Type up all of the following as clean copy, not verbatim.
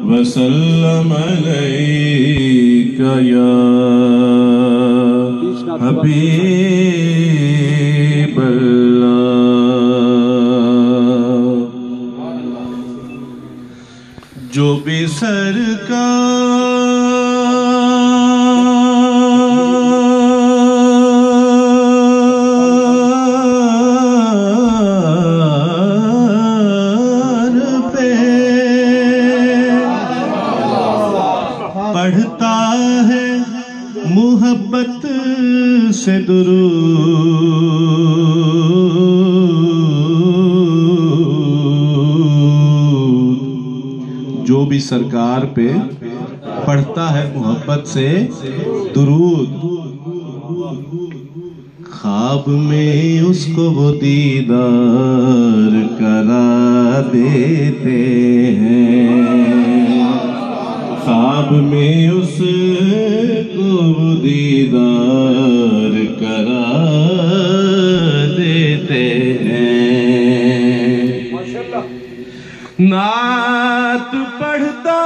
وسلم عليك يا حبيب الله جو بھی پڑھتا ہے محبت سے درود، جو بھی سرکار پہ پڑھتا ہے محبت سے درود، خواب میں اس کو وہ دیدار کرا دیتے ہیں، خواب میں اس کو دیدار کرا دیتے ہیں۔ نعت پڑھتا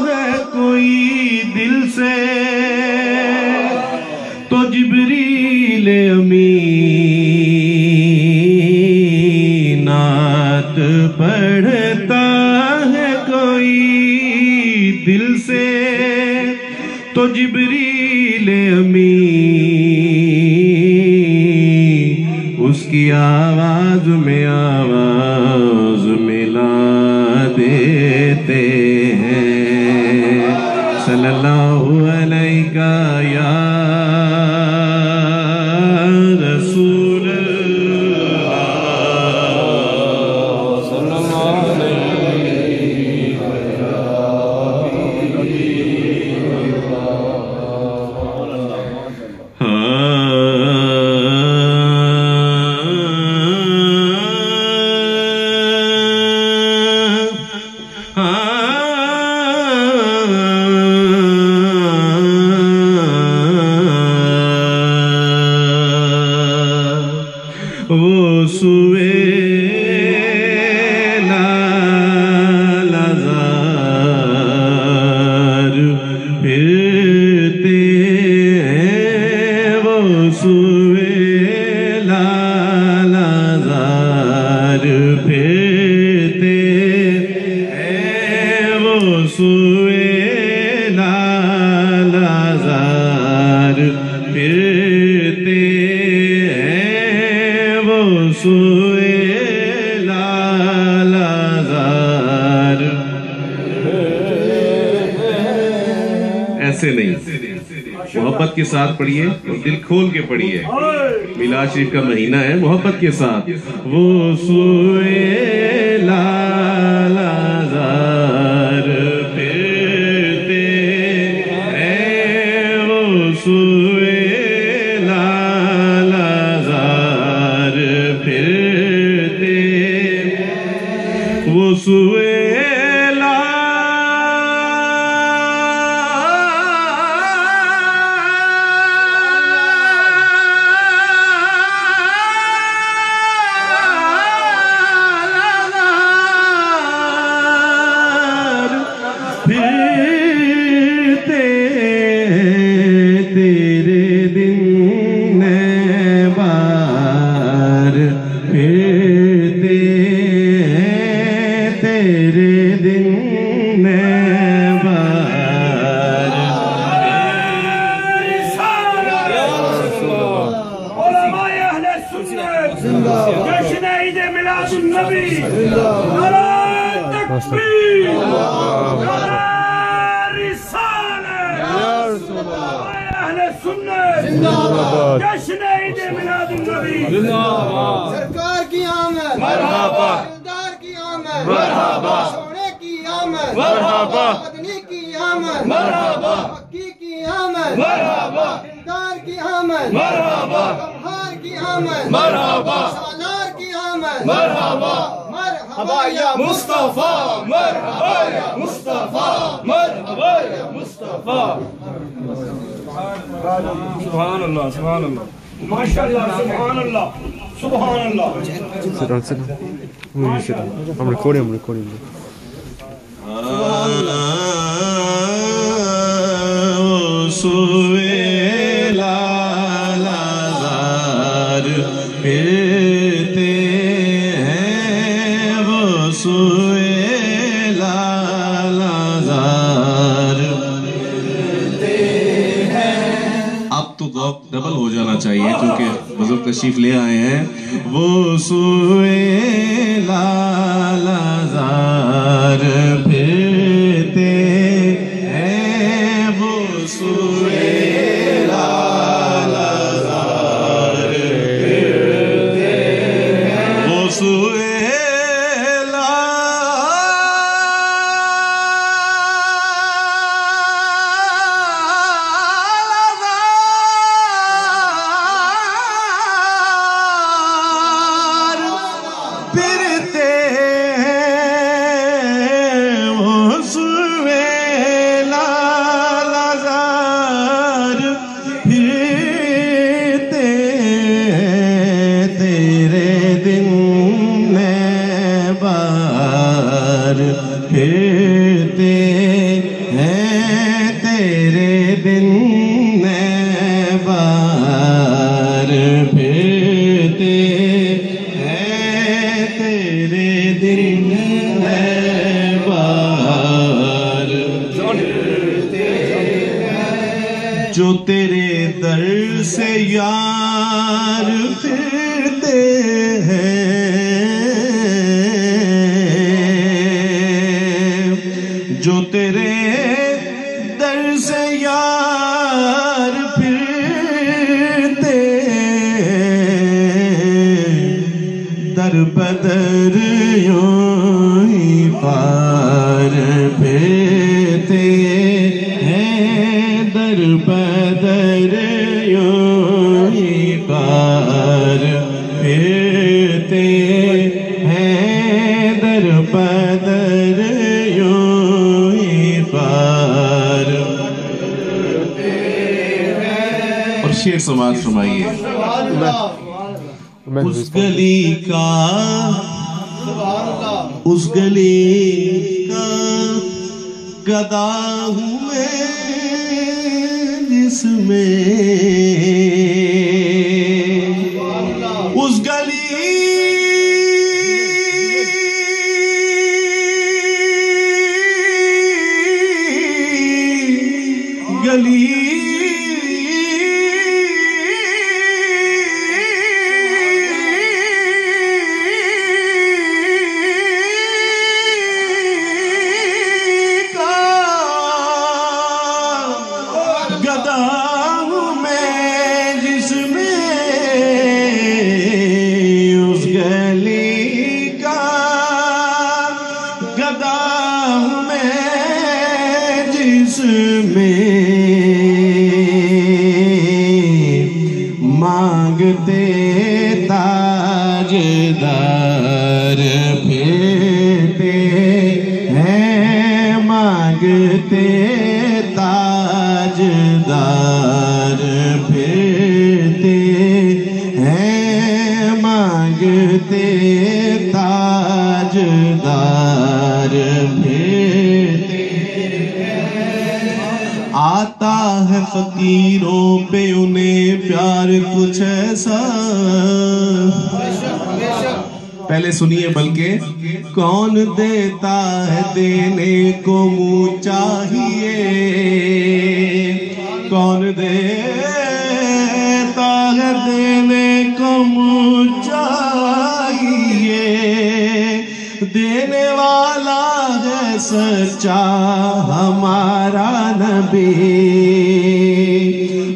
ہے کوئی دل سے تو جبریل امین، نعت پڑھتا ہے کوئی دل سے تو جبریل امین، اس کی آواز میں آواز ملا دیتے ہیں۔ صلی اللہ علیہ یا رسول اللہ، صلی اللہ علیہ وہ سویلا لازار پھرتے ہیں، وہ سویلا لازار پھرتے ہیں، وہ سویلا لازار پھرتے سویلا لازار۔ ایسے نہیں، محبت کے ساتھ پڑھیے اور دل کھول کے پڑھیے، میلاد شریف کا مہینہ ہے، محبت کے ساتھ۔ وہ سویلا لازار پھرتے ہیں، وہ سویلا لازار پھرتے، وہ سویلا پھرتے، تیرے دن بار پھرتے، تیرے دن بار۔ علماء اہل سنت جشن عید میلاد النبی، نعرہ تکبیر، نعرہ رسالت، اہل سنت جشن عید میلاد النبی، سرکار کی آمد مرحبا، سردار کی آمد مرحبا، سونے کی آمد مرحبا، مدنی کی آمد مرحبا، مکی کی آمد مرحبا، دلدار کی آمد مرحبا، کمہار کی آمد مرحبا، سالار کی آمد مرحبا، مرحبا یا مصطفیٰ، مرحبا یا مصطفیٰ، مرحبا یا مصطفیٰ۔ سبحان اللہ سبحان اللہ ماشاء اللہ سبحان اللہ سبحان اللہ. Sit down. I'm recording. سوئے لالازار پھرتے ہیں وہ سوئے لالازار پھرتے ہیں. اب تو ذوق ڈبل ہو جانا چاہیے کیونکہ بزرگ تشریف لے آئے ہیں. وہ سوئے لالازار پھرتے ہیں وہ سوئے لالازار پھرتے ہیں وہ سوئے پھرتے ہیں تیرے دن میں بار پھرتے ہیں تیرے دن میں بار جو تیرے در سے یار پھرتے ہیں جو تیرے در سے یار پھرتے در بدر یوں ہی پار پھرتے ہیں در بدر یوں ہی پار پھرتے ہیں در بدر شیر سماعت فرمائیے. اس گلی کا گدا ہوں میں جس میں اس گلی مانگتے تاجدار پھرتے ہیں مانگتے تاجدار پھرتے ہیں مانگتے تاجدار پھرتے آتا ہے فقیروں پہ انہیں پیار کچھ ایسا. پہلے سنیے بلکہ کون دیتا ہے دینے کو منہ چاہیے کون دیتا ہے دینے کو منہ چاہیے دینے والا ہے سچا ہمارا نبی.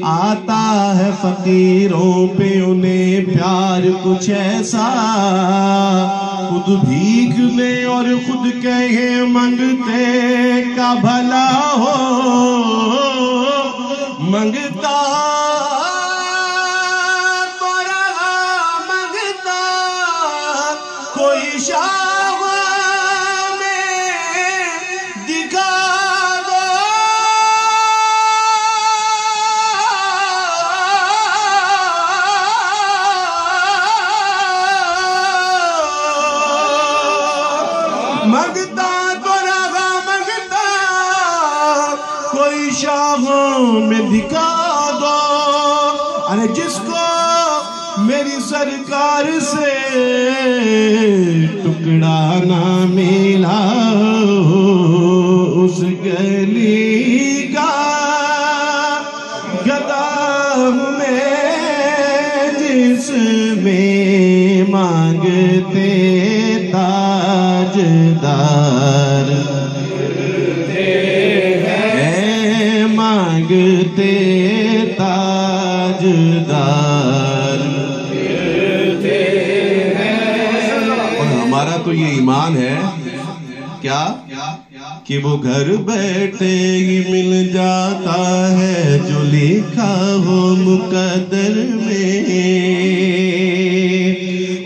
آتا ہے فقیروں پہ انہیں پیار کچھ ایسا خود بھیک لے اور خود کہے منگتے کا بھلا ہو منگتا تو رہا منگتا کوئی شاہ میں دکھا دو کوئی شاہوں میں دکھا دو، ارے جس کو میری سرکار سے ٹکڑا نہ ملا اس گلی کا گدا ہوں میں، جس میں مانگتے تاجدار، مانگتے تاجدار، اور ہمارا تو یہ ایمان ہے کیا کہ وہ گھر بیٹھے ہی مل جاتا ہے جو لکھا ہو مقدر میں،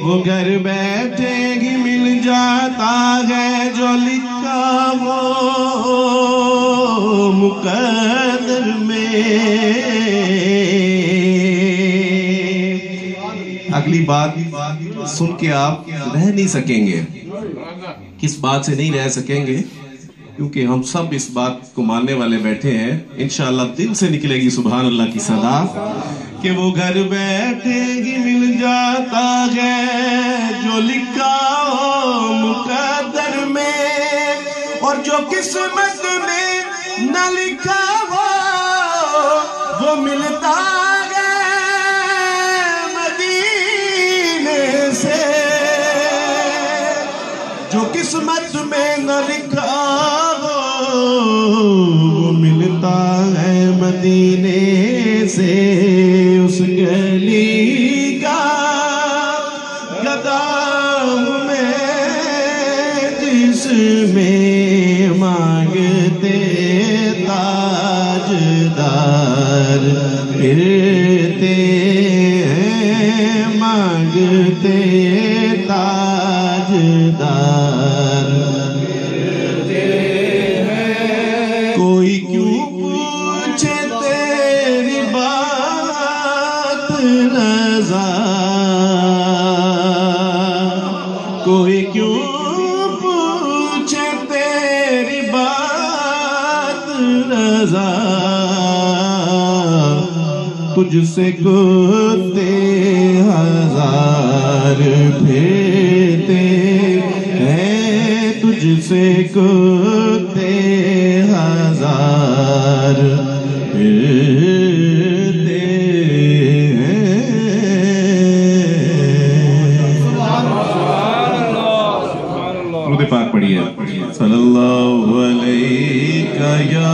وہ گھر بیٹھے ہی مل جاتا ہے جو لکھا ہو مقدر میں۔ اگلی بات سن کے آپ رہ نہیں سکیں گے، کس بات سے نہیں رہ سکیں گے؟ کیونکہ ہم سب اس بات کو ماننے والے بیٹھے ہیں، انشاءاللہ دل سے نکلے گی سبحان اللہ کی صدا کہ وہ گھر بیٹھے ہی مل جاتا ہے جو لکھا ہو مقدر میں، اور جو قسمت میں نہ لکھا ہو وہ ملتا ہے مدینے سے، جو قسمت میں نہ لکھا ہو وہ ملتا ہے مدینے سے، اس گلی کا گدا ہوں میں، جس میں مانگتے تاجدار پھرتے ہیں، مانگتے تاجدار، کوئی کیوں پوچھے تیری بات رضا، کوئی کیوں پوچھے تیری بات رضا، تجھ سے کتے ہزار پھرتے ہیں، تجھ سے کتے ہزار پھرتے ہیں۔ درود پاک پڑھیے صلی اللہ علیہ یا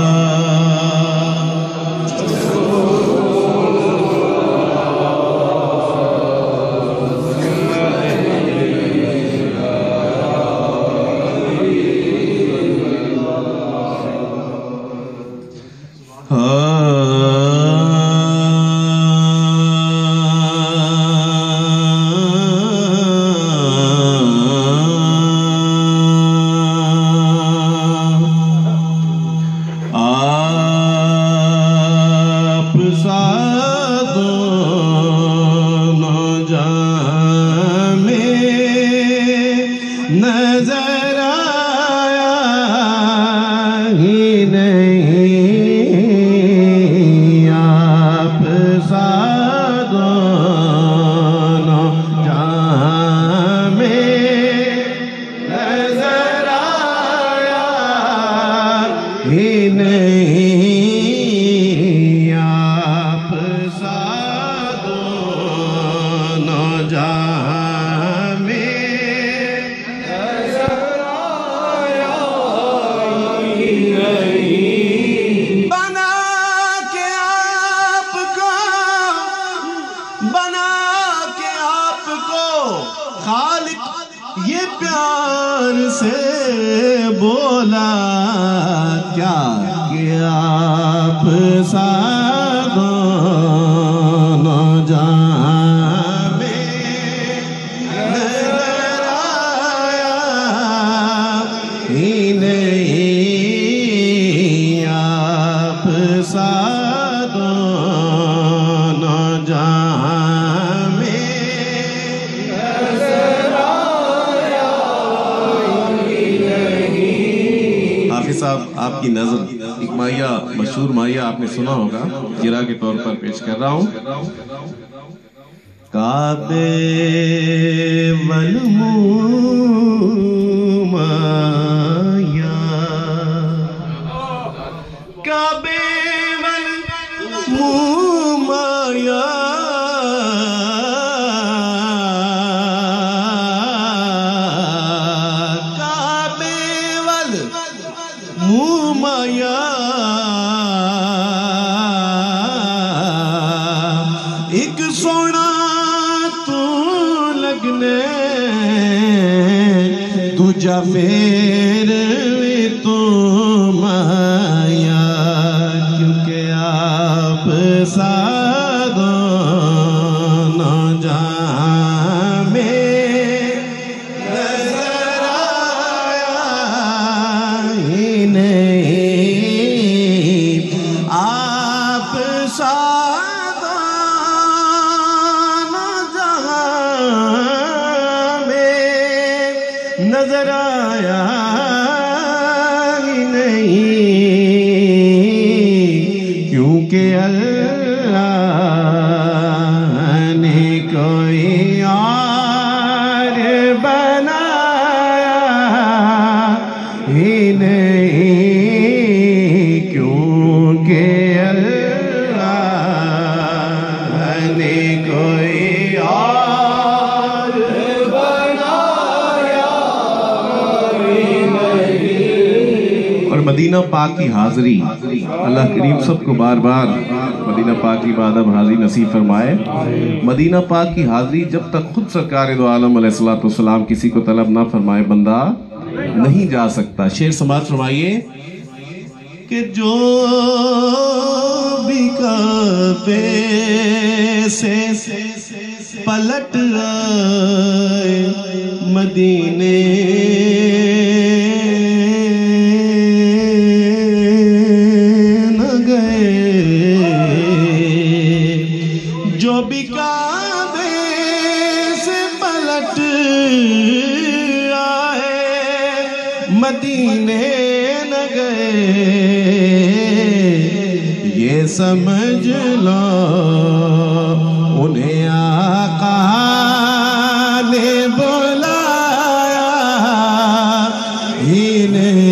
نظر آیا ہی نہیں آپ سا دونوں جہاں میں، نظر آیا ہی نہیں آپ سا دونوں جہاں میں، خالق یہ پیار سے بولا کیا کہ آپ سا دونوں جہاں میں، نظر آیا ہی نہیں آپ سا دونوں جہاں میں، صاحب آپ کی نظر ایک مائیہ مشہور مائیہ آپ نے سنا ہوگا، جرا کے طور پر پیش کر رہا ہوں۔ کعبے والموم مائیہ، کعبے والموم مائیہ، ایک سونا تو لگنے دوجا میرے تو مایا، کیونکہ آپ سادوں جہاں میں نظر آیا ہی نہیں، آپ نظر آیا ہی نہیں، کیونکہ اللہ نے کوئی اور بنایا ہی نہیں، کیونکہ اللہ نے کوئی اور مدینہ پاک کی حاضری، اللہ کریم سب کو بار بار مدینہ پاک کی بادب حاضری نصیب فرمائے۔ مدینہ پاک کی حاضری جب تک خود سرکار دو عالم علیہ السلام کسی کو طلب نہ فرمائے بندہ نہیں جا سکتا۔ شعر سماعت فرمائیے کہ جو بھی کعبے سے پلٹ آئے مدینے جو بھی کعبے سے پلٹ آئے مدینے نہ گئے، یہ سمجھ لو انہیں آقا نے بلایا ہی نہیں۔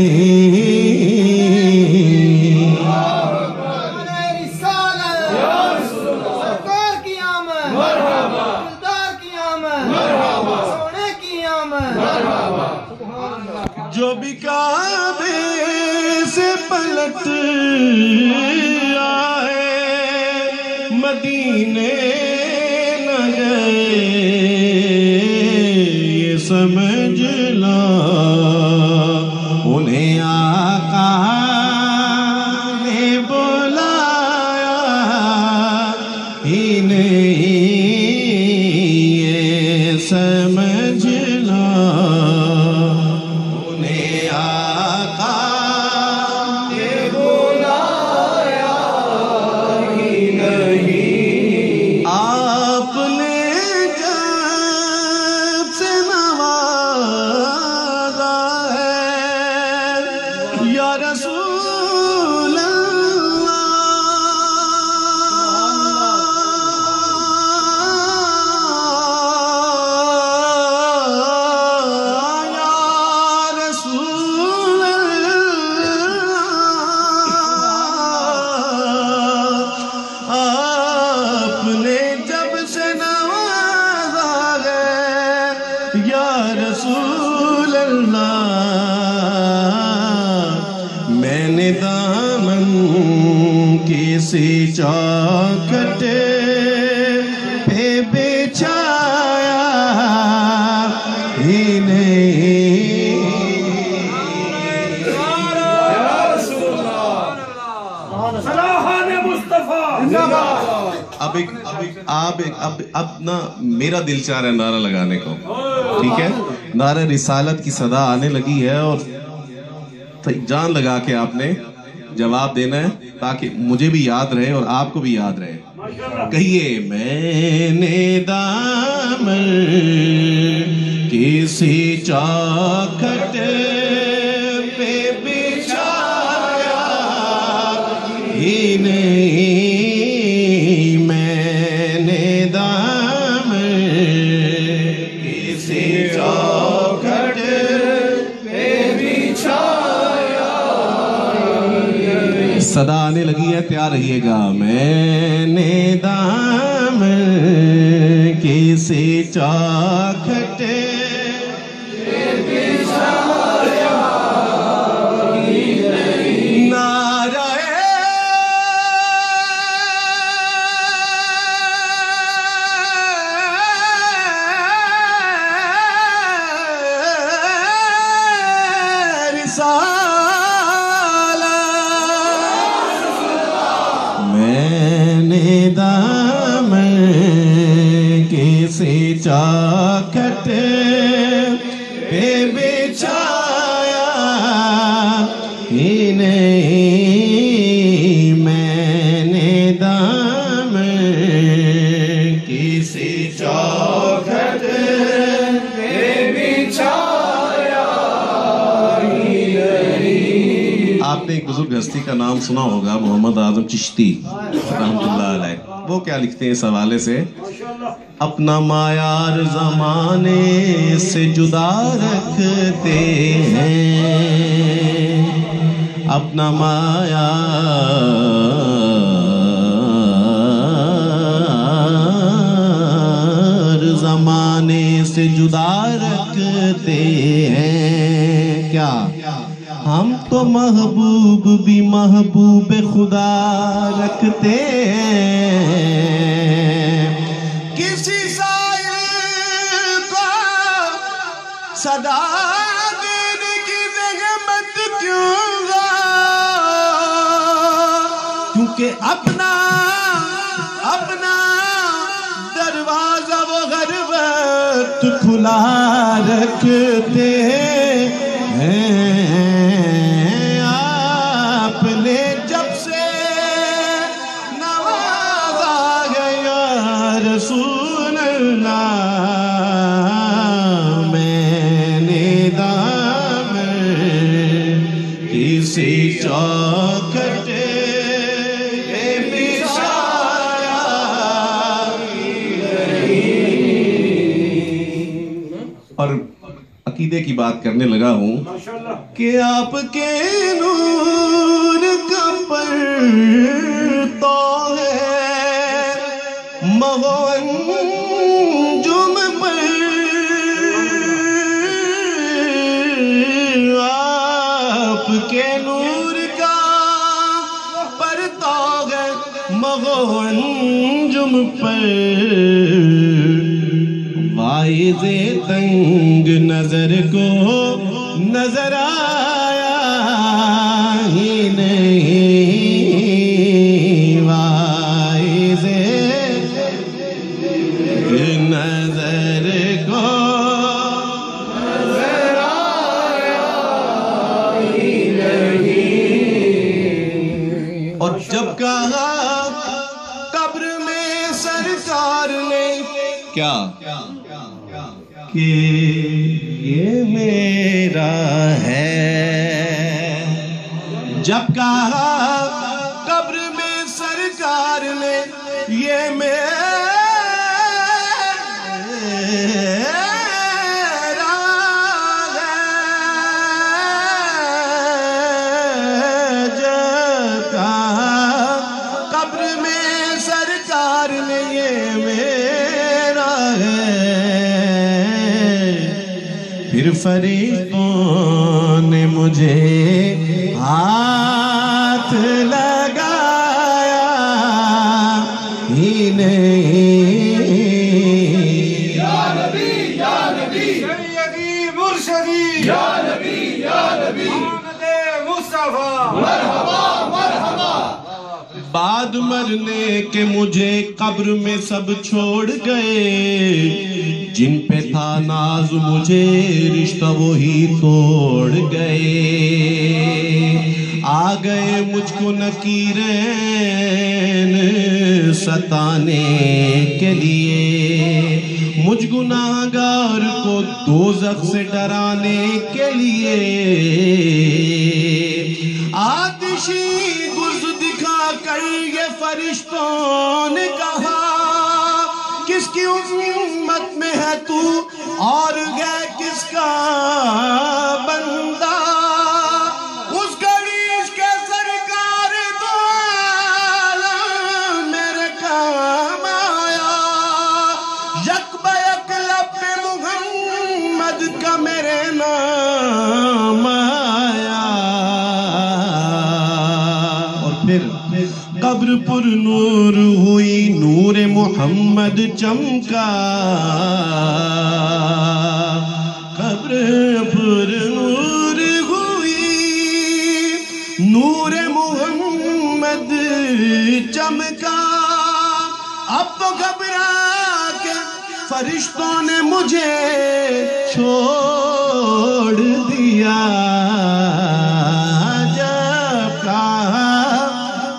جو بھی کعبے سے پلٹ آئے مدینے نہ گئے، یہ سمجھ لو انہیں آقا نے بلایا ہی نہیں، یہ سمجھ لو رسول اللہ، میں نے دامن کسی چوکھٹ پہ بچھایا ہی نہیں۔ اب نا میرا دل چاہ رہا ہے نعرہ لگانے کو، ٹھیک ہے؟ نعرہ رسالت کی صدا آنے لگی ہے اور جان لگا کے آپ نے جواب دینا ہے تاکہ مجھے بھی یاد رہے اور آپ کو بھی یاد رہے۔ کہیے میں نے دامن کسی چوکھٹ پہ بچھایا ہی نہیں میں نے دام کسی چوکھٹ پہ بچھایا. صدا آنے لگی ہے، تیار رہیے گا. میں نے دام کسی چوکھٹ میں نے دامن کسی چوکھٹ پہ بچھایا ہی نہیں میں نے دامن کسی چوکھٹ پہ بچھایا ہی نہیں. آپ نے ایک بزرگ ہستی کا نام سنا ہوگا، محمد اعظم چشتی رحمۃ اللہ علیہ. وہ کیا لکھتے ہیں اس حوالے سے؟ اپنا معیار زمانے سے جدا رکھتے ہیں، اپنا معیار زمانے سے جدا رکھتے ہیں. کیا ہم تو محبوب بھی محبوب خدا رکھتے ہیں. کسی سائل کو صدا دینے کی زحمت کیوں گا، کیونکہ اپنا دروازہ وہ ہر وقت کھلا رکھتے ہیں. رسول اللہ میں نے دامن کسی چوکھٹ پہ بچھایا اور عقیدے کی بات کرنے لگا ہوں کہ آپ کے نور کا پرتو ہے مغو انجم پر. آپ کے نور کا پرتو ہے مغو انجم پر. وائز تنگ نظر کو نظر آیا ہی نہیں، وائز نظر کو نظر آیا ہی نہیں. اور جب کہا قبر میں سرکار نے کیا کہ یہ میرا ہے، جب کہا قبر میں سرکار نے یہ میرا پھر فریقوں نے مجھے ہاتھ لگایا ہی نہیں. یا نبی یا نبی سیدی مرشدی یا نبی محمد مصطفیٰ مرحبا مرحبا. بعد مرنے کے مجھے قبر میں سب چھوڑ گئے، جن پہ تھا ناز مجھے رشتہ وہی توڑ گئے. آ گئے مجھ کو نکیرین ستانے کے لیے، مجھ گناہگار کو دوزخ سے ڈرانے کے لیے. آتشی گرز دکھا یہ فرشتوں نے کہا کس کی امت میں ہے تو اور ہے کس کا بندہ اس گھڑیش کے سرکار دو عالم میرے کام آیا یک بیک لب محمد کا میرے نام آیا اور پھر قبر پر نور ہوئی نور محمد چمکا قبر پر نور ہوئی نور محمد چمکا اب تو گھبرا کے فرشتوں نے مجھے چھوڑ دیا جب کہا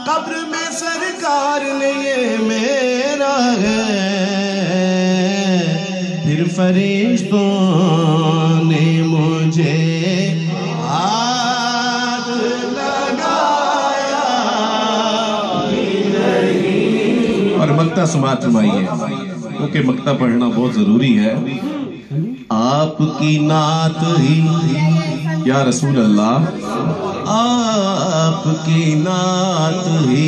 قبر میں سرکار نے یہ میرا ہے پھر فرشتوں نے مجھے ہاتھ لگایا اور مکتہ سماعت فرمائیے کیونکہ مکتہ پڑھنا بہت ضروری ہے آپ کی نعت ہی یا رسول اللہ آپ کی نعت ہی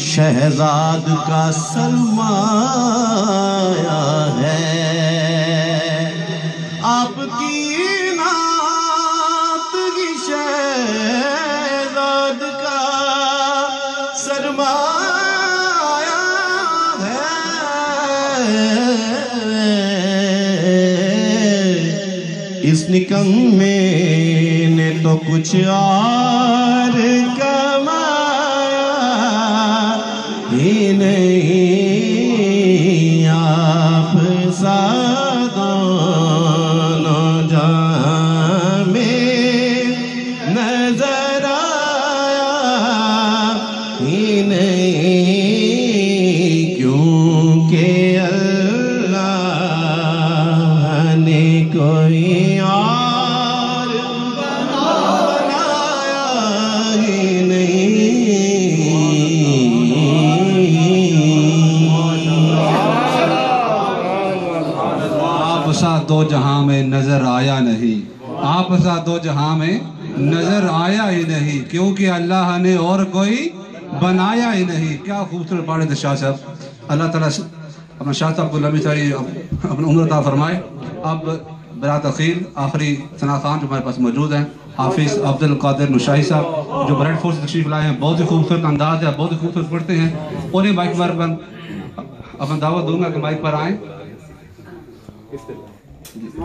شہزاد کا سرمایہ ہے آپ کی نعت ہی شہزاد کا سرمایہ ہے اس نکمے نے تو کچھ اور کمایا ہی نہیں آپ سا دونوں جہاں میں نظر آیا ہی نہیں کیونکہ اللہ نے کوئی اور بنایا ہی نہیں آپ سا دو جہاں میں نظر آیا نہیں آپ سا دو جہاں میں نظر آیا ہی نہیں کیونکہ اللہ نے اور کوئی بنایا ہی نہیں کیا خوبصورت پڑھے تھے شاہ صاحب اللہ تعالیٰ اپنا شاہ صاحب کو لمبی ساری اپنا عمر عطا فرمائے اب بلا تاخیر آخری ثنا خان جو ہمارے پاس موجود ہیں حافظ عبد القادر نشاہی صاحب جو بریڈ فورس تشریف لائے ہیں بہت ہی خوبصورت انداز ہے بہت ہی خوبصورت پڑھتے ہیں انہیں مائک پر اپنا دعوت دوں گا کہ مائک پر آئیں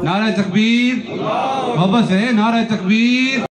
نعرہ تکبیر محبت سے نعرہ تکبیر